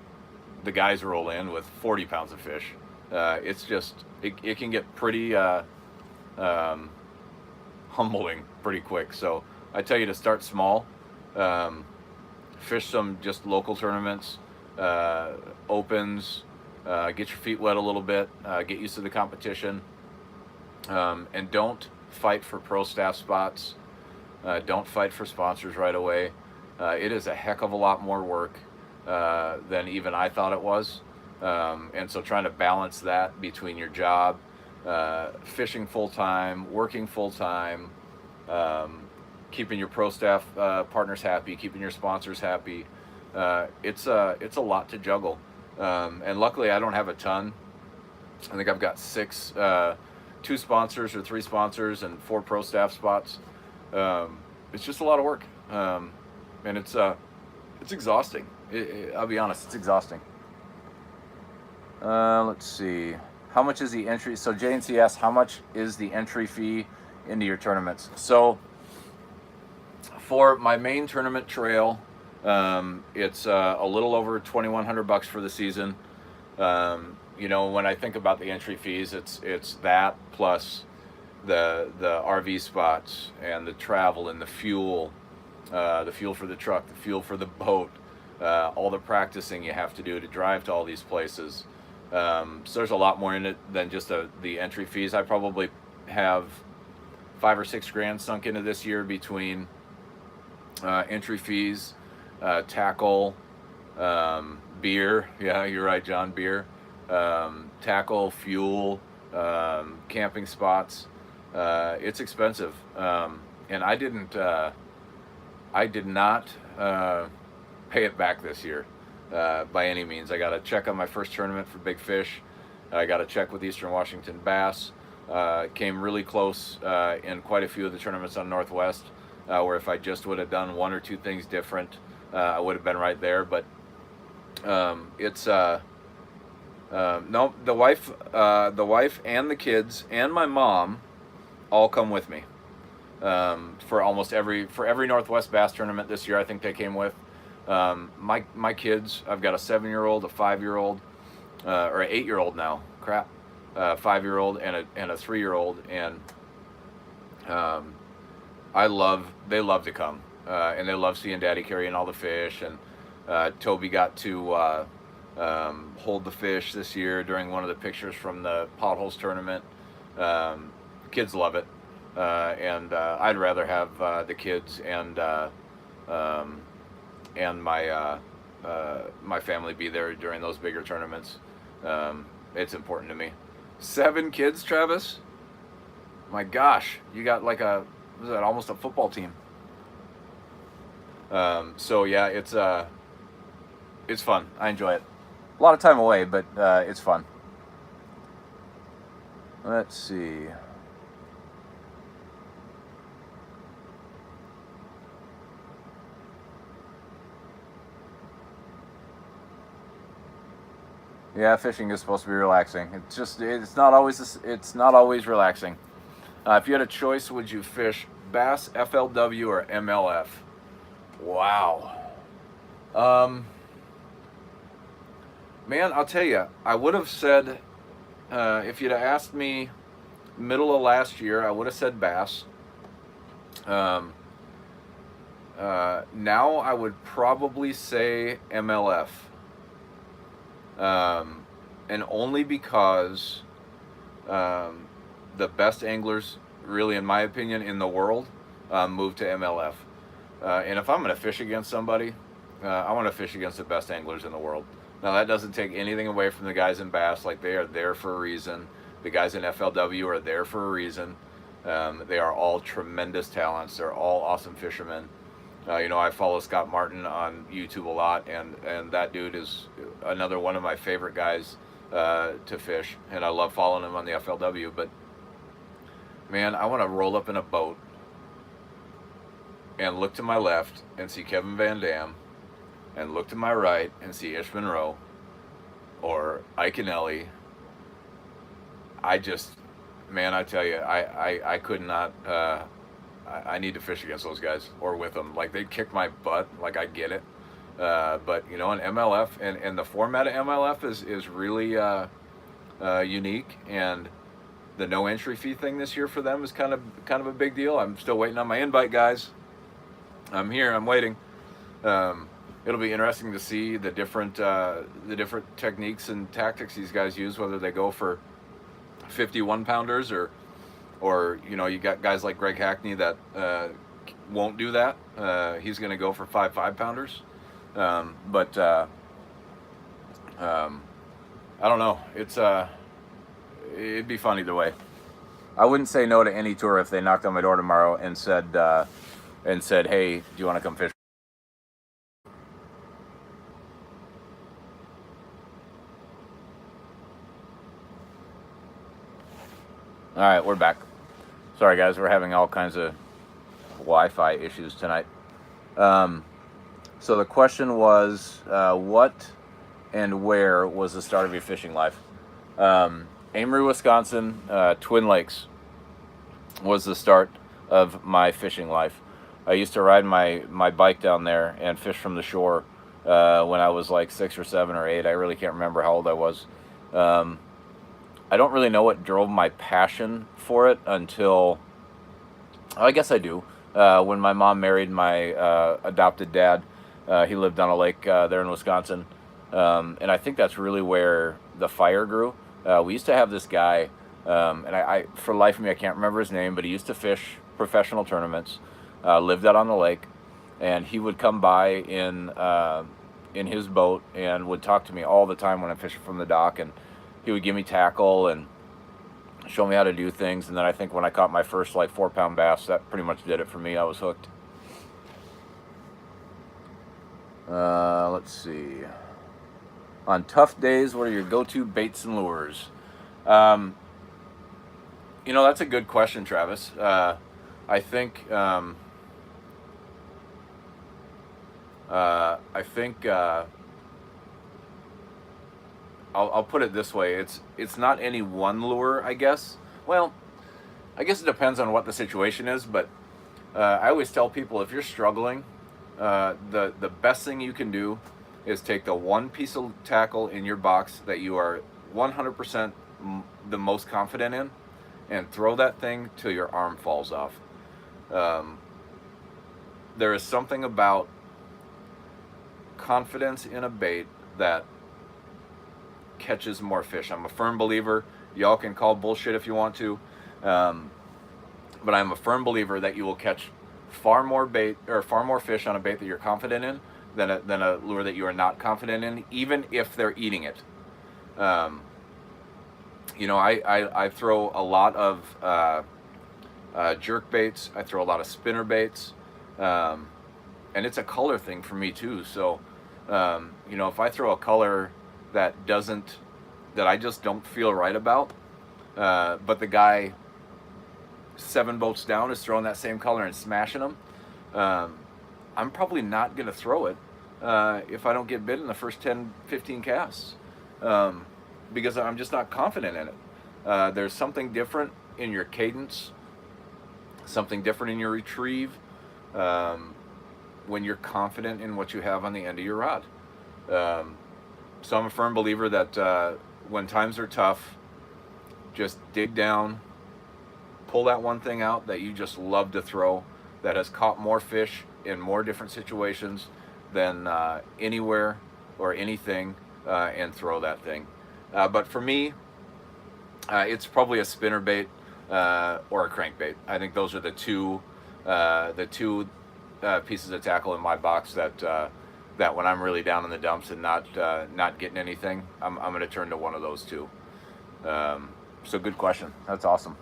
the guys roll in with 40 pounds of fish. It's just, it can get pretty humbling pretty quick. So I tell you to start small, fish some just local tournaments, opens, get your feet wet a little bit, get used to the competition, and don't fight for pro staff spots. Don't fight for sponsors right away. It is a heck of a lot more work than even I thought it was. And so trying to balance that between your job, fishing full-time, working full-time, keeping your pro staff partners happy, keeping your sponsors happy, it's a lot to juggle. And luckily I don't have a ton. I think I've got 2 sponsors or 3 sponsors and 4 pro staff spots. It's just a lot of work, and it's exhausting. I'll be honest, it's exhausting. Let's see. How much is the entry? So J&C asks, how much is the entry fee into your tournaments? So for my main tournament trail, it's a little over $2,100 for the season. You know, when I think about the entry fees, it's that plus the RV spots and the travel and the fuel for the truck, the fuel for the boat, all the practicing you have to do to drive to all these places. So there's a lot more in it than just the entry fees. I probably have $5 or $6 grand sunk into this year between entry fees, tackle, beer. Yeah, you're right, John. Beer, tackle, fuel, camping spots. It's expensive, and I did not pay it back this year by any means. I got to check on my first tournament for big fish. I got to check with Eastern Washington bass. Came really close in quite a few of the tournaments on Northwest, where if I just would have done one or two things different, I would have been right there. But it's no, the wife and the kids and my mom all come with me for every Northwest bass tournament this year. I think they came with my kids. I've got a 7-year-old, a 5-year-old, or an 8-year-old now. Crap. 5-year-old and a 3-year-old, and they love to come, and they love seeing Daddy carrying all the fish. And Toby got to hold the fish this year during one of the pictures from the Potholes tournament. Kids love it, and I'd rather have the kids and my my family be there during those bigger tournaments. It's important to me. 7 kids, Travis? My gosh, you got like almost a football team. So yeah, it's fun. I enjoy it. A lot of time away, but it's fun. Let's see. Yeah, fishing is supposed to be relaxing. It's not always relaxing. If you had a choice, would you fish bass, FLW, or MLF? Wow. Man, I'll tell you, I would have said, if you'd have asked me middle of last year, I would have said bass. Now I would probably say MLF. And only because the best anglers, really, in my opinion, in the world, move to MLF. And if I'm going to fish against somebody, I want to fish against the best anglers in the world. Now, that doesn't take anything away from the guys in bass. Like, they are there for a reason. The guys in FLW are there for a reason. They are all tremendous talents. They're all awesome fishermen. I follow Scott Martin on YouTube a lot, and that dude is another one of my favorite guys to fish, and I love following him on the FLW. But man, I want to roll up in a boat and look to my left and see Kevin Van Dam, and look to my right and see Ish Monroe or Ike and Ellie. I tell you, I could not. I need to fish against those guys or with them. Like, they'd kick my butt. Like, I get it. But, an MLF and the format of MLF is really unique. And the no entry fee thing this year for them is kind of a big deal. I'm still waiting on my invite, guys. I'm here. I'm waiting. It'll be interesting to see the different techniques and tactics these guys use, whether they go for 51 pounders or you got guys like Greg Hackney that won't do that. He's going to go for 5 pounders. But I don't know. It'd be fun either way. I wouldn't say no to any tour if they knocked on my door tomorrow and said, "Hey, do you want to come fish?" All right, we're back. Sorry, guys, we're having all kinds of Wi-Fi issues tonight. So the question was, what and where was the start of your fishing life? Amory, Wisconsin, Twin Lakes was the start of my fishing life. I used to ride my bike down there and fish from the shore when I was like 6 or 7 or 8. I really can't remember how old I was. I don't really know what drove my passion for it until, I guess I do, when my mom married my adopted dad. He lived on a lake there in Wisconsin, and I think that's really where the fire grew. We used to have this guy, and I for the life of me, I can't remember his name, but he used to fish professional tournaments, lived out on the lake, and he would come by in in his boat and would talk to me all the time when I'm fishing from the dock, and he would give me tackle and show me how to do things. And then I think when I caught my first like 4-pound bass, that pretty much did it for me. I was hooked. Let's see. On tough days, what are your go-to baits and lures? You know, that's a good question, Travis. I think I'll put it this way. It's not any one lure, I guess. Well, I guess it depends on what the situation is, but I always tell people, if you're struggling, the best thing you can do is take the one piece of tackle in your box that you are 100% the most confident in, and throw that thing till your arm falls off. There is something about confidence in a bait that catches more fish. I'm a firm believer. Y'all can call bullshit if you want to, but I'm a firm believer that you will catch far more bait or far more fish on a bait that you're confident in than a lure that you are not confident in, even if they're eating it. You know, I throw a lot of jerk baits. I throw a lot of spinner baits, and it's a color thing for me too. So, you know, if I throw a color that I just don't feel right about, but the guy 7 boats down is throwing that same color and smashing them, I'm probably not going to throw it if I don't get bit in the first 10, 15 casts, because I'm just not confident in it. There's something different in your cadence, something different in your retrieve, when you're confident in what you have on the end of your rod. So I'm a firm believer that when times are tough, just dig down, pull that one thing out that you just love to throw, that has caught more fish in more different situations than anywhere or anything, and throw that thing. But for me, it's probably a spinner bait or a crankbait. I think those are the two pieces of tackle in my box that when I'm really down in the dumps and not getting anything, I'm going to turn to one of those two. So good question. That's awesome.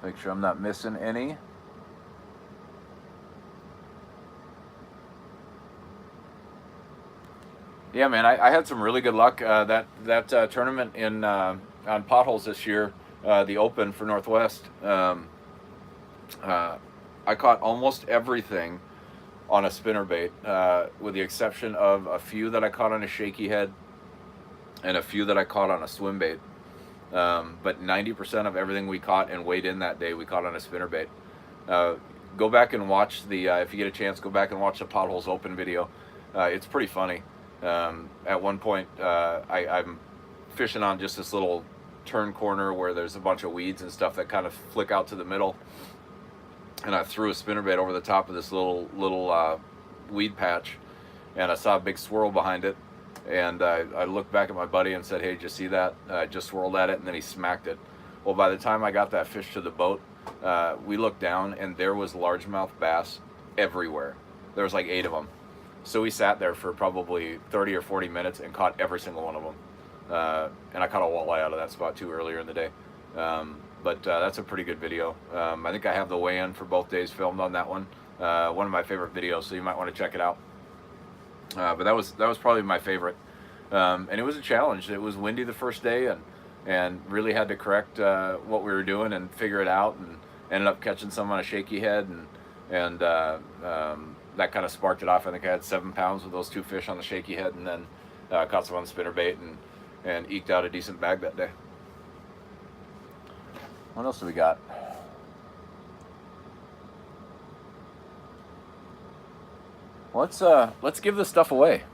Make sure I'm not missing any. Yeah, man, I had some really good luck. That tournament in on potholes this year, the Open for Northwest. I caught almost everything on a spinnerbait, with the exception of a few that I caught on a shaky head and a few that I caught on a swim bait. But 90% of everything we caught and weighed in that day, we caught on a spinnerbait. Go back and watch the, if you get a chance, go back and watch the Potholes Open video. It's pretty funny. At one point, I'm fishing on just this little turn corner where there's a bunch of weeds and stuff that kind of flick out to the middle, and I threw a spinnerbait over the top of this little weed patch, and I saw a big swirl behind it, and I looked back at my buddy and said, "Hey, did you see that?" I just swirled at it, and then he smacked it. Well, by the time I got that fish to the boat, we looked down, and there was largemouth bass everywhere. There was like 8 of them. So we sat there for probably 30 or 40 minutes and caught every single one of them. And I caught a walleye out of that spot too earlier in the day. But that's a pretty good video. I think I have the weigh-in for both days filmed on that one. One of my favorite videos, so you might want to check it out. But that was probably my favorite. And it was a challenge. It was windy the first day, and really had to correct what we were doing and figure it out, and ended up catching some on a shaky head, and that kind of sparked it off. I think I had 7 pounds with those 2 fish on the shaky head, and then caught some on the spinnerbait and eked out a decent bag that day. What else do we got? Let's give this stuff away.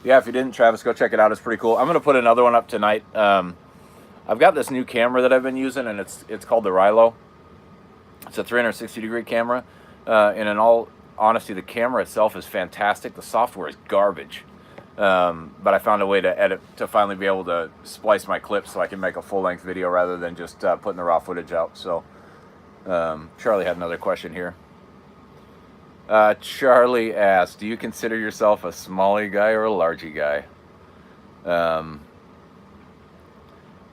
Yeah, if you didn't, Travis, go check it out. It's pretty cool. I'm gonna put another one up tonight. I've got this new camera that I've been using, and it's called the Rilo. It's a 360-degree camera. And in all honesty, the camera itself is fantastic. The software is garbage. But I found a way to edit, to finally be able to splice my clips so I can make a full-length video rather than just putting the raw footage out. So Charlie had another question here. Charlie asked, do you consider yourself a smallie guy or a largie guy?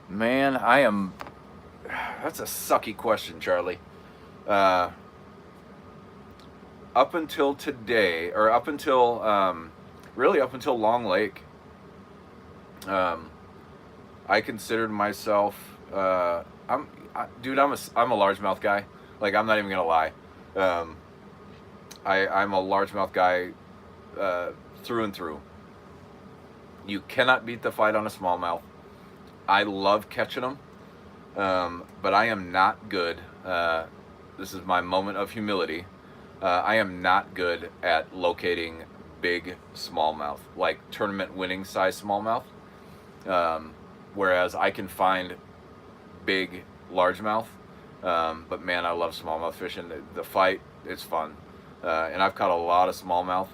Man, I am... That's a sucky question, Charlie. Up until today, or up until... really up until Long Lake, I considered myself, dude, I'm a largemouth guy. Like, I'm not even gonna lie. I'm a largemouth guy through and through. You cannot beat the fight on a smallmouth. I love catching them, but I am not good. This is my moment of humility. I am not good at locating big smallmouth, like tournament winning size smallmouth. Whereas I can find big largemouth. But man, I love smallmouth fishing. The fight, it's fun. And I've caught a lot of smallmouth,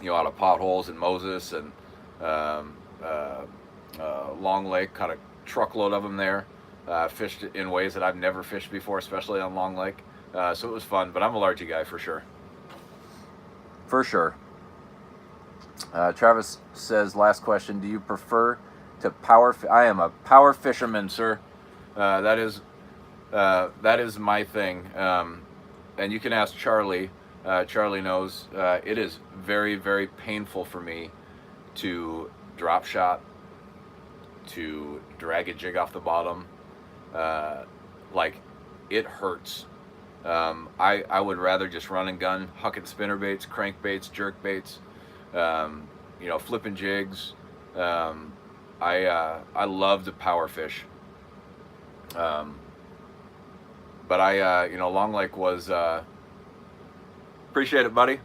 you know, out of potholes in Moses and Long Lake. Caught a truckload of them there. Fished in ways that I've never fished before, especially on Long Lake. So it was fun, but I'm a largie guy for sure. For sure. Travis says, last question, do you prefer to power... I am a power fisherman, sir. That is my thing. And you can ask Charlie. Charlie knows. It is very, very painful for me to drop shot, to drag a jig off the bottom. Like, it hurts. I would rather just run and gun, hucking spinner baits, crank baits, jerk baits, you know, flipping jigs. I love to power fish. But you know, Long Lake was, appreciate it, buddy.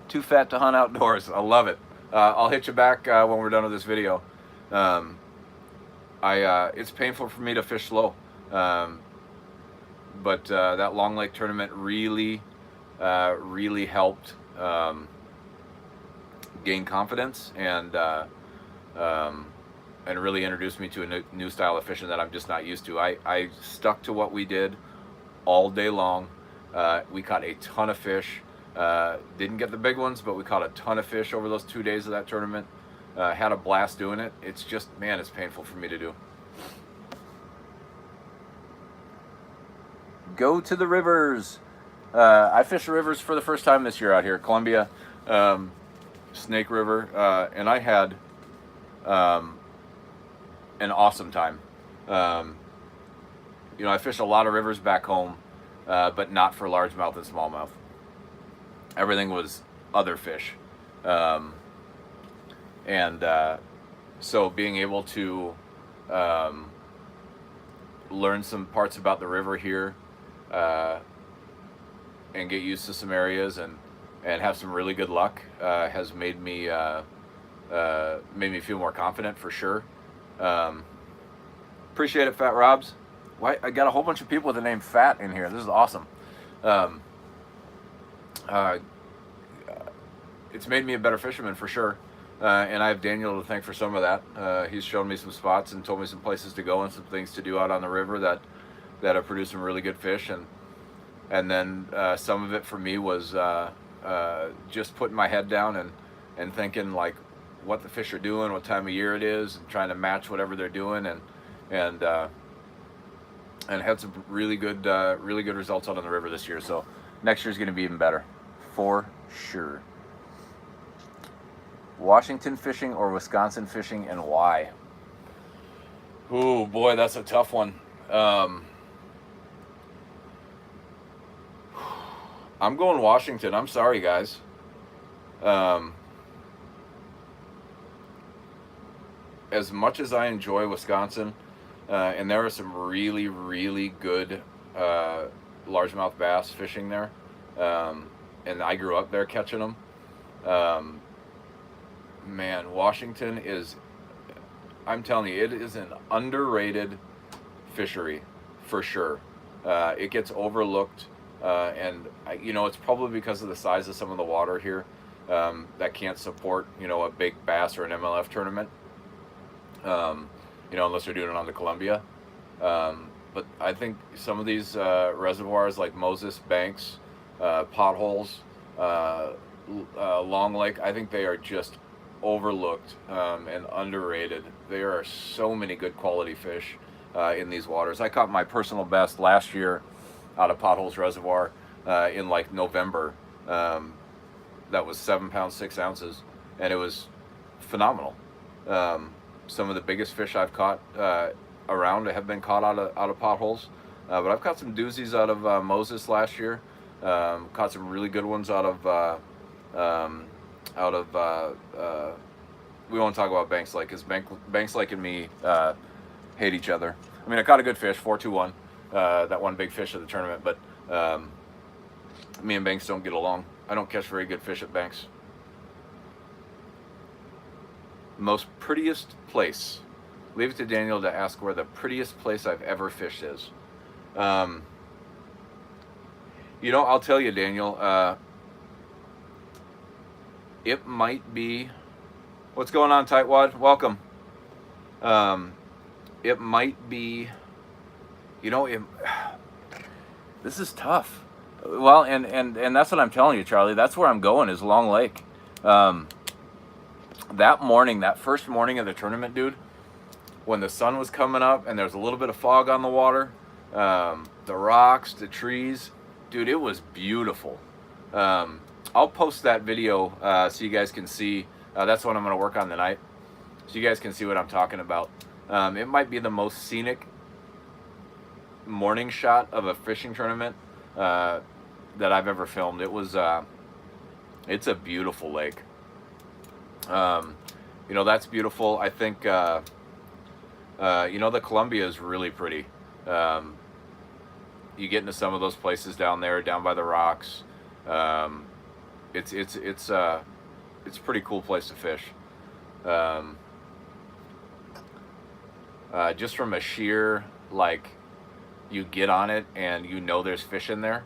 Too fat to hunt outdoors. I love it. I'll hit you back when we're done with this video. It's painful for me to fish slow. But that Long Lake tournament really, really helped gain confidence and really introduced me to a new style of fishing that I'm just not used to. I stuck to what we did all day long. We caught a ton of fish. Didn't get the big ones, but we caught a ton of fish over those 2 days of that tournament. Had a blast doing it. It's just, man, it's painful for me to do. Go to the rivers. I fished the rivers for the first time this year out here, Columbia, Snake River, and I had an awesome time. You know, I fished a lot of rivers back home, but not for largemouth and smallmouth. Everything was other fish. So being able to learn some parts about the river here, and get used to some areas and have some really good luck has made me feel more confident for sure. Appreciate it, Fat Robs. Why I got a whole bunch of people with the name Fat in here. This is awesome. It's made me a better fisherman for sure. And I have Daniel to thank for some of that. He's shown me some spots and told me some places to go and some things to do out on the river that have produced some really good fish. And then some of it for me was just putting my head down and thinking like what the fish are doing, what time of year it is, and trying to match whatever they're doing, and had some really good results out on the river this year. So next year's going to be even better, for sure. Washington fishing or Wisconsin fishing, and why? Oh boy, that's a tough one. I'm going Washington. I'm sorry, guys. As much as I enjoy Wisconsin, and there are some really, really good largemouth bass fishing there, and I grew up there catching them. Man, Washington is, I'm telling you, it is an underrated fishery for sure. It gets overlooked, and you know, it's probably because of the size of some of the water here. that can't support, you know, a big bass or an MLF tournament, you know, unless they're doing it on the Columbia. But I think some of these reservoirs like Moses Banks, Potholes, Long Lake, I think they are just overlooked and underrated. There are so many good quality fish in these waters. I caught my personal best last year out of Potholes Reservoir in like November. That was 7 pounds 6 ounces, and it was phenomenal. Some of the biggest fish I've caught around have been caught out of Potholes, but I've caught some doozies out of Moses last year. Caught some really good ones out of we won't talk about Banks Lake, because Banks Lake and me hate each other. I mean, I caught a good fish, 421, that one big fish of the tournament, but me and Banks don't get along. I don't catch very good fish at Banks. Most prettiest place. Leave it to Daniel to ask where the prettiest place I've ever fished is. You know, I'll tell you, Daniel, it might be... What's going on, Tightwad? Welcome. It might be... You know, this is tough. Well, and that's what I'm telling you, Charlie. That's where I'm going, is Long Lake. That morning, that first morning of the tournament, dude, when the sun was coming up and there was a little bit of fog on the water, the rocks, the trees, dude, it was beautiful. I'll post that video so you guys can see. That's what I'm going to work on tonight, so you guys can see what I'm talking about. It might be the most scenic morning shot of a fishing tournament that I've ever filmed. It was, it's a beautiful lake. You know, that's beautiful. I think, you know, the Columbia is really pretty. You get into some of those places down there, down by the rocks. It's a pretty cool place to fish. Just from a sheer, like, you get on it and you know there's fish in there.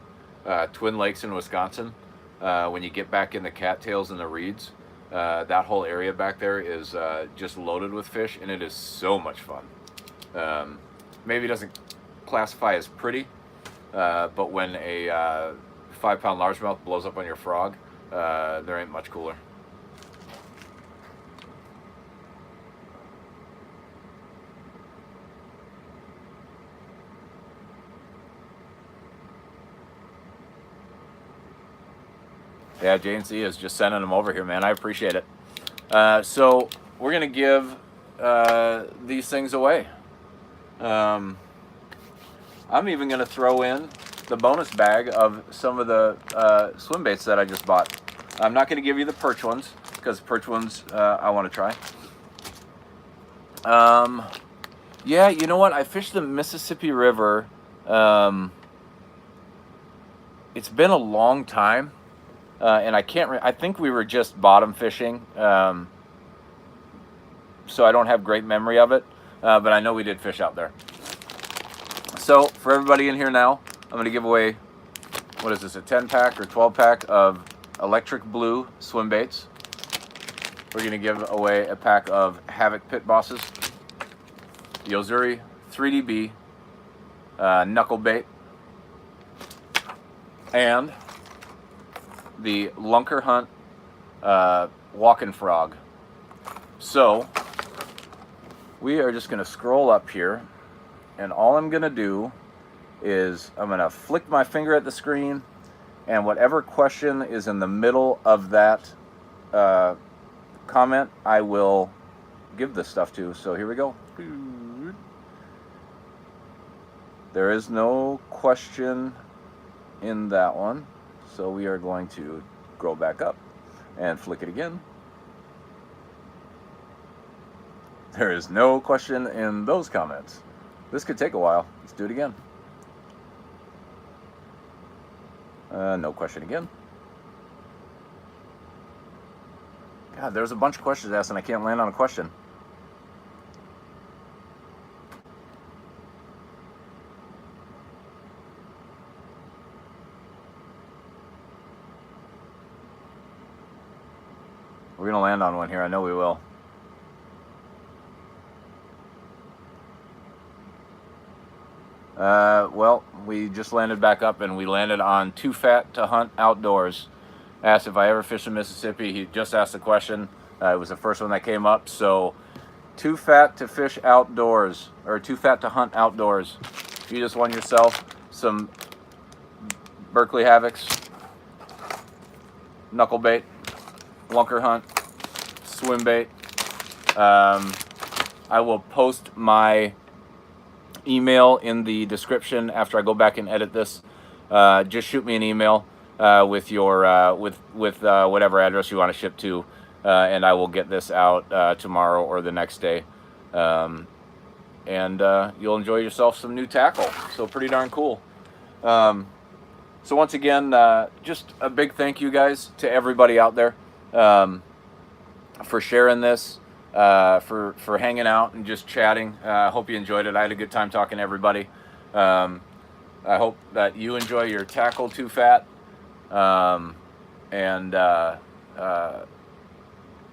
Twin Lakes in Wisconsin, when you get back in the cattails and the reeds, that whole area back there is just loaded with fish, and it is so much fun. Maybe it doesn't classify as pretty, but when a 5-pound largemouth blows up on your frog, there ain't much cooler. Yeah, J&C is just sending them over here, man. I appreciate it. So we're going to give these things away. I'm even going to throw in the bonus bag of some of the swim baits that I just bought. I'm not going to give you the perch ones, because perch ones I want to try. Yeah, you know what? I fished the Mississippi River. It's been a long time. And I can't. I think we were just bottom fishing, so I don't have great memory of it. But I know we did fish out there. So for everybody in here now, I'm going to give away, what is this, a 10-pack or 12-pack of electric blue swim baits. We're going to give away a pack of Havoc Pit Bosses, the Ozuri 3DB knuckle bait, and the Lunker Hunt Walkin' Frog. So we are just going to scroll up here, and all I'm going to do is I'm going to flick my finger at the screen, and whatever question is in the middle of that comment, I will give this stuff to. So here we go. There is no question in that one. So we are going to scroll back up and flick it again. There is no question in those comments. This could take a while. Let's do it again. No question again. God, there's a bunch of questions asked and I can't land on a question. We're gonna land on one here. I know we will. Well, we just landed back up, and we landed on Too Fat to Hunt Outdoors. Asked if I ever fished in Mississippi. He just asked the question. It was the first one that came up. So, Too Fat to Fish Outdoors, or Too Fat to Hunt Outdoors. You just won yourself some Berkeley Havocs, knuckle bait, lunker hunt, swim bait. I will post my email in the description after I go back and edit this. Just shoot me an email with your with whatever address you want to ship to, and I will get this out tomorrow or the next day. And you'll enjoy yourself some new tackle. So pretty darn cool. So once again, just a big thank you guys to everybody out there for sharing this, for hanging out and just chatting. I hope you enjoyed it. I had a good time talking to everybody. I hope that you enjoy your tackle Too Fat. And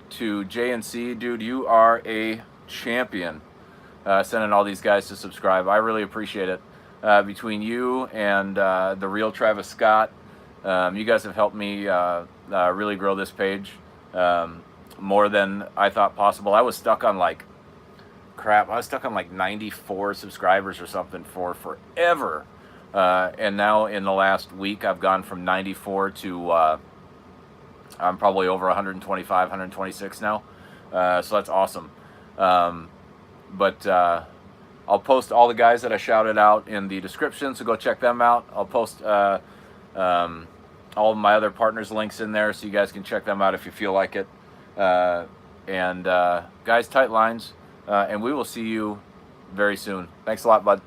to J&C, dude, you are a champion. Sending all these guys to subscribe. I really appreciate it. Between you and TheReel TravisScott, you guys have helped me really grow this page more than I thought possible. I was stuck on like 94 subscribers or something for forever. And now in the last week, I've gone from 94 to I'm probably over 125, 126 now. So that's awesme. But I'll post all the guys that I shouted out in the description, so go check them out. I'll post all of my other partners' links in there, so you guys can check them out if you feel like it. And guys, tight lines, and we will see you very soon. Thanks a lot, bud.